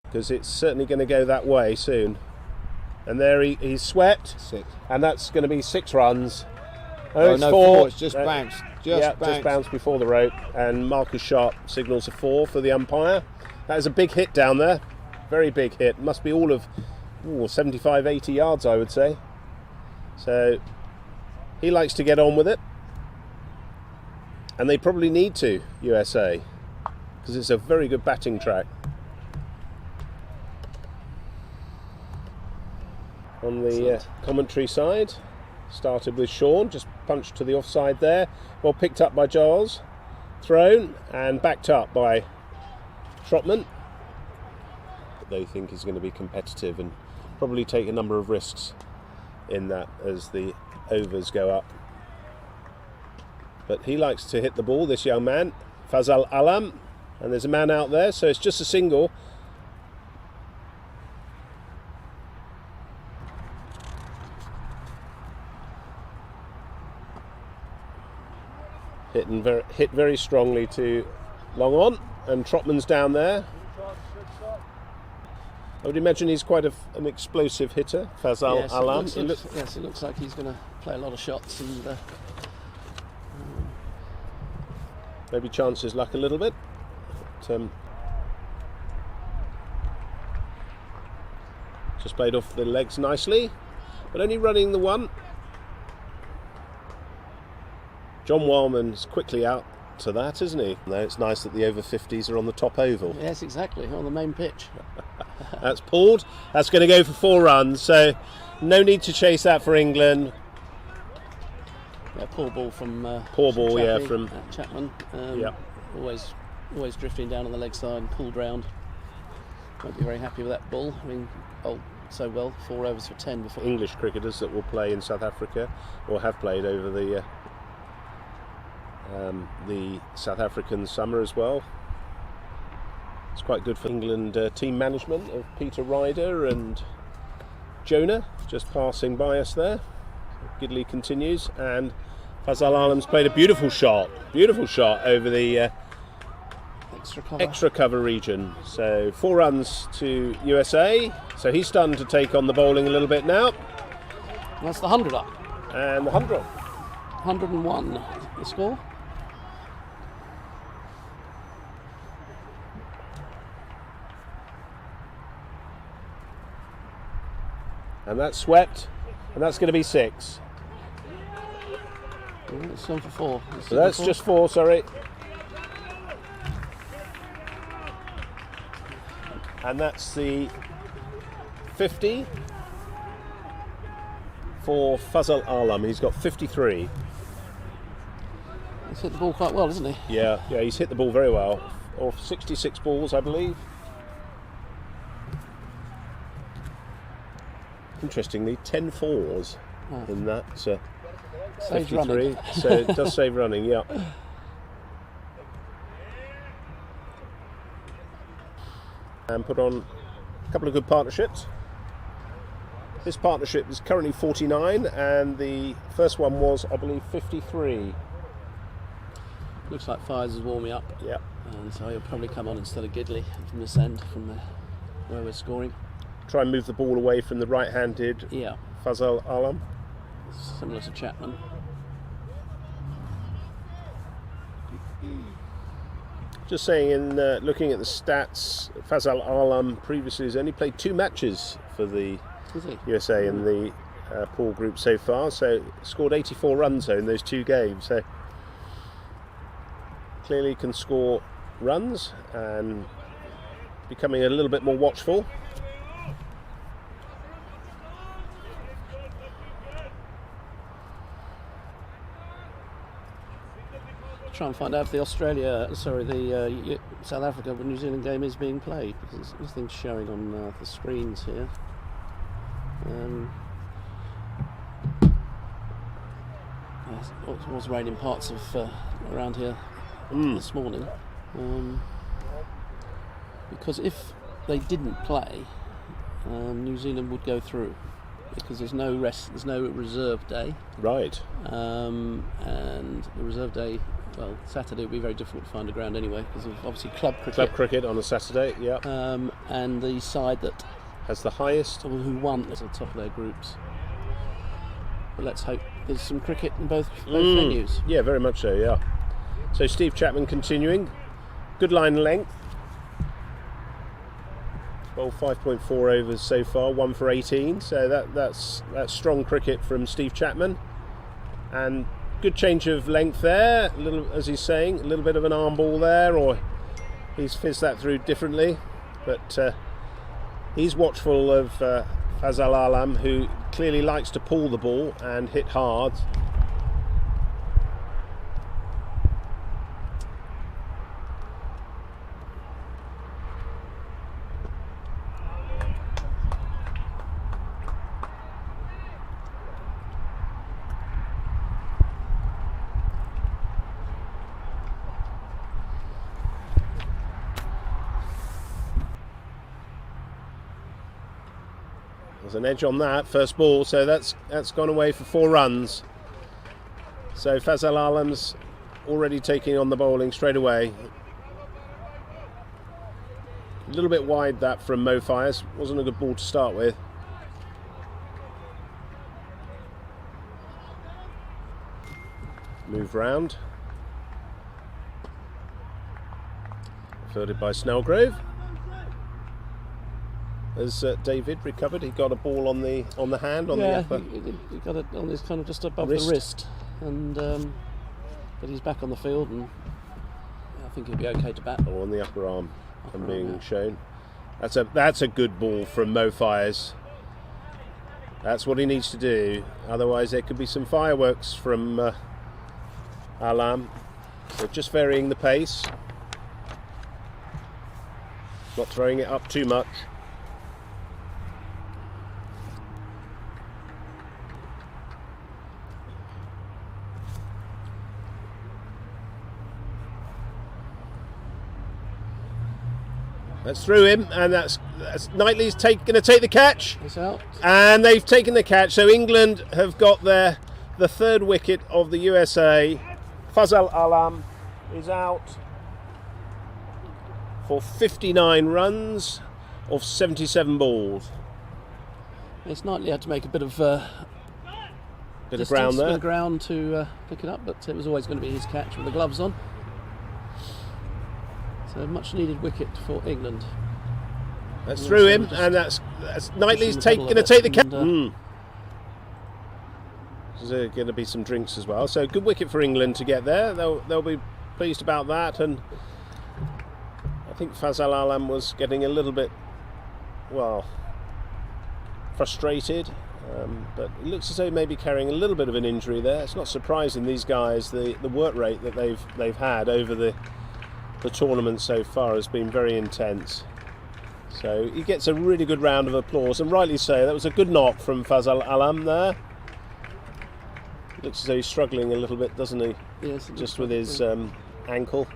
because it's certainly going to go that way soon. And there he's swept. 6. And that's going to be 6 runs. Oh, it's no, 4. 4. It's just bounced. Just bounced before the rope. And Marcus Sharp signals a 4 for the umpire. That is a big hit down there. Very big hit. Must be all of 75, 80 yards, I would say. So he likes to get on with it. And they probably need to, USA, because it's a very good batting track. On the commentary side, started with Sean, just punched to the offside there. Well picked up by Giles, thrown and backed up by Trotman. They think is going to be competitive and probably take a number of risks in that as the overs go up. But he likes to hit the ball, this young man, Fazal Alam, and there's a man out there, so it's just a single. Hit very strongly to long on, and Trotman's down there. I would imagine he's quite an explosive hitter, Fazal Alam. Yes, it looks like he's going to play a lot of shots and maybe chance his luck a little bit. But, just played off the legs nicely, but only running the 1. John Wildman's quickly out to that, isn't he? No, it's nice that the over 50s are on the top oval. Yes, exactly, on the main pitch. That's pulled. That's going to go for 4 runs, so no need to chase that for England. Yeah, poor ball from Chapman. Chapman. Always drifting down on the leg side, pulled round. Won't be very happy with that ball. I mean, bowled so well, 4 overs for 10 before. English cricketers that will play in South Africa or have played over the South African summer as well. It's quite good for England team management of Peter Ryder and Jonah just passing by us there. Gidley continues, and Fazal Alam's played a beautiful shot over the extra cover region. So 4 runs to USA. So he's starting to take on the bowling a little bit now. That's the 100 up. And the 100. 101 the score. And that's swept, and that's going to be 6. It's 7 for 4. So that's just 4, sorry. And that's the 50 for Fazal Alam. He's got 53. He's hit the ball quite well, isn't he? Yeah, he's hit the ball very well. Off 66 balls, I believe. Interestingly, 10 fours in that. 53, so it does save running, yeah. And put on a couple of good partnerships. This partnership is currently 49, and the first one was, I believe, 53. Looks like Fires is warming up. Yeah. And so he'll probably come on instead of Gidley from this end, from where we're scoring. Try and move the ball away from the right-handed Fazal Alam. Similar to Chapman. Just saying, in looking at the stats, Fazal Alam previously has only played 2 matches for the USA in the pool group so far, so scored 84 runs though in those 2 games. So clearly can score runs and becoming a little bit more watchful. Try and find out if the South Africa New Zealand game is being played, because there's nothing showing on the screens here. It was raining parts of around here this morning, because if they didn't play, New Zealand would go through, because there's no reserve day. Right. And the reserve day well, Saturday will be very difficult to find a ground anyway because of obviously club cricket. Club cricket on a Saturday, yeah. And the side that Has the highest. who won is at the top of their groups. But let's hope there's some cricket in both venues. Yeah, very much so, yeah. So Steve Chapman continuing. Good line length. Well, 5.4 overs so far, 1 for 18. So that's strong cricket from Steve Chapman. And good change of length there. A little, as he's saying, a little bit of an arm ball there, or he's fizzed that through differently. But he's watchful of Fazal Alam, who clearly likes to pull the ball and hit hard. There's an edge on that first ball, so that's gone away for 4 runs. So Fazal Alam's already taking on the bowling straight away. A little bit wide that from Mo Fires. Wasn't a good ball to start with. Move round. Fielded by Snellgrove. Has David recovered? He got a ball on the hand, on the upper. He got it on his kind of just above wrist. the wrist, and but he's back on the field, and I think he'll be okay to bat. Or on the upper arm, and being yeah. shown. That's a good ball from Mo Fires. That's what he needs to do. Otherwise, there could be some fireworks from Alam. So just varying the pace, not throwing it up too much. That's through him, and that's Knightley's going to take the catch. He's out. And they've taken the catch, so England have got the 3rd wicket of the USA. Fazal Alam is out for 59 runs of 77 balls. It's Knightley had to make a bit of Bit of ground there. bit of ground to pick it up, but it was always going to be his catch with the gloves on. So much needed wicket for England. That's through him, and that's Knightley's going to take the catch. There's going to be some drinks as well. So good wicket for England to get there. They'll be pleased about that. And I think Fazal Alam was getting a little bit, well, frustrated. But it looks as though he may be carrying a little bit of an injury there. It's not surprising, these guys, the work rate that they've had over the tournament so far has been very intense. So he gets a really good round of applause, and rightly so. That was a good knock from Fazal Alam there. Looks as though he's struggling a little bit, doesn't he? Yes, just with his ankle.